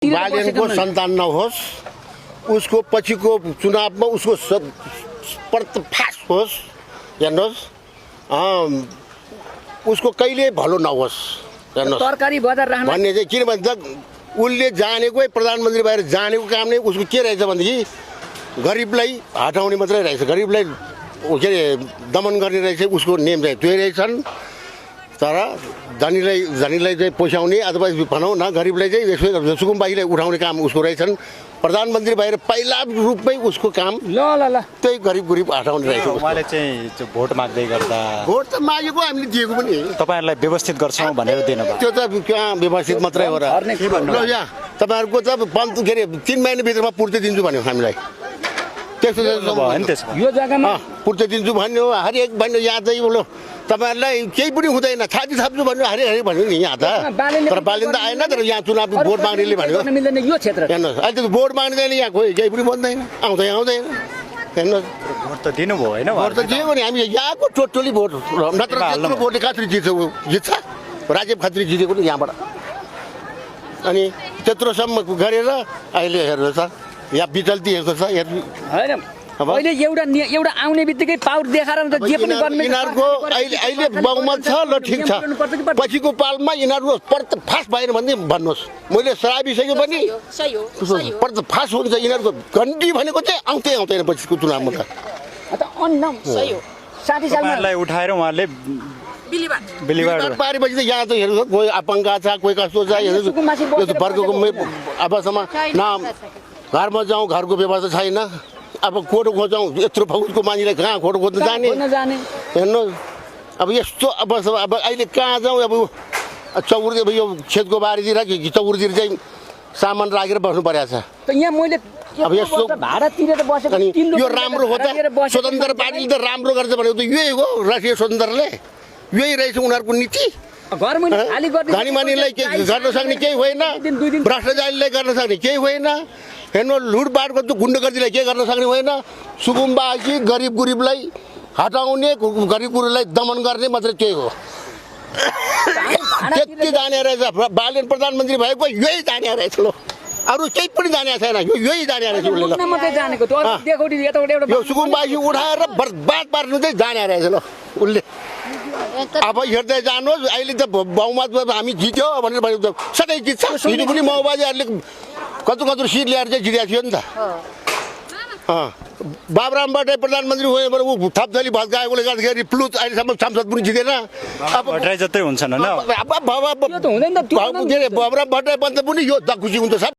बालेनको सन्तान नहोस्, उसको पछिको चुनावमा उसको पर्दाफास होस्, हेर्नुहोस्, उसको कहिले भलो नहोस्, हेर्नुहोस् तरकारी बजार राख्न भन्ने चाहिँ किन भन्छ उसले जानेकै प्रधानमन्त्री भएर जानेको काम नै उसको के रहेछ भनेदेखि गरिबलाई हटाउने मात्रै रहेछ, गरिबलाई के अरे दमन गर्ने रहेछ, उसको नेम चाहिँ त्यो रहेछन्। तर धनीलाई चाहिँ पोसाउने अथवा भनौँ न गरिबलाई चाहिँ सुकुम्बासीलाई उठाउने काम उसको रहेछन्। प्रधानमन्त्री भएर पहिला रूपमै उसको काम ल त्यही गरिब हटाउने रहेछ। उहाँले चाहिँ भोट माग्दै गर्दा भोट त मागेको हामीले दिएको पनि तपाईँहरूलाई व्यवस्थित गर्छौँ भनेर दिनुभयो। त्यो त कहाँ व्यवस्थित मात्रै हो र। ल यहाँ तपाईँहरूको त के अरे 3 महिनाभित्रमा पूर्ति दिन्छु भन्यो हामीलाई, त्यस्तो यो जग्गामा पूर्ति दिन्छु भन्यो, हरेक भन्यो। यहाँ चाहिँ बोलो तपाईँहरूलाई केही पनि हुँदैन, छाती थाप्छु भन्यो, हरेक भन्यो नि यहाँ त। तर बालिन त आएन, तर यहाँ चुनाव भोट माग्नेले भन्यो मिल्दैन यो क्षेत्र। हेर्नुहोस् अहिले त भोट माग्दैन, यहाँ कोही केही पनि भन्दैन, आउँदैन हेर्नुहोस्। भोट त दिनुभयो होइन, भोट त दियो नि, हामी यहाँको टोटली भोट नत्र त्यत्रो भोटले खत्री जित्छ राजीव खत्री जितेको नि यहाँबाट। अनि त्यत्रोसम्म गरेर अहिले हेर्नुहोस् सर यहाँ बिचल्ती हेर्नुहोस् सर होइन अहिले एउटा आउने बित्तिकै पावर देखाएर जे पनि गर्ने यिनीहरूको अहिले बहुमत छ, ल ठिक छ, पछिको पालमा यिनीहरू पर्दाफास भएन भने भन्नुहोस्। मैले सराबिसक्यो पनि पर्दाफास हुन्छ यिनीहरूको घन्टी भनेको चाहिँ आउँदैन पछिको चुनावमा त। तपाईँहरूलाई उठाएर उहाँले बिलिबाड पारेपछि त यहाँ त हेर्नुहोस् कोही अपङ्गा छ, कोही कस्तो छ, हेर्नुहोस् वर्गको अबसम्म न घरमा जाउँ घरको व्यवस्था छैन, अब कोटो खोजाउँ यत्रो फौजको मान्छेलाई कहाँ कोटो खोज्न जाने हेर्नुहोस्। अब यस्तो अवस्था अब अहिले कहाँ जाउँ, अब चौर अब यो खेतको बारीतिर चौरतिर चाहिँ सामान राखेर बस्नु परेको छ। यहाँ मैले अब यस्तो भाडा तिरेर बसेको यो राम्रो हो त, स्वतन्त्र पार्टीले त राम्रो गर्छ भनेको त यही हो, राष्ट्रिय स्वतन्त्रले यही रहेछ उनीहरूको नीति। धनी मानीलाई गर्न सक्ने केही होइन, भ्रष्टाचारीलाई गर्न सक्ने केही होइन, हेर्नु लुटपाट गर्छु गुण्डगर्दीलाई के गर्न सक्ने होइन, सुकुम्बासी गरिबलाई हटाउने, गरिबलाई दमन गर्ने मात्रै त्यही हो। त्यति जाने रहेछ बालेन प्रधानमन्त्री भएको यही जाने रहेछ, ल अरू केही पनि जाने छैन, यही जाने रहेछ उसले। यो सुकुम्बासी उठाएर बर्बाद पार्नु चाहिँ जाने रहेछ ल उसले। अब हेर्दै जानुहोस्, अहिले त बहुमतमा हामी जित्यो भनेर भनेको त सधैँ जित्छ। हिजो पनि माओवादीहरूले कत्रो सिट ल्याएर चाहिँ जितेको थियो नि त। बाबुरामबाट प्रधानमन्त्री भयो भने ऊ थपथली भत्काएकोले गर्दाखेरि प्लुत अहिलेसम्म सांसद पनि जितेन। अब भट्टराई जत्रै हुन्छन् होइन, बाबुराम भट्टराई बन्द पनि यो खुसी हुन्छ।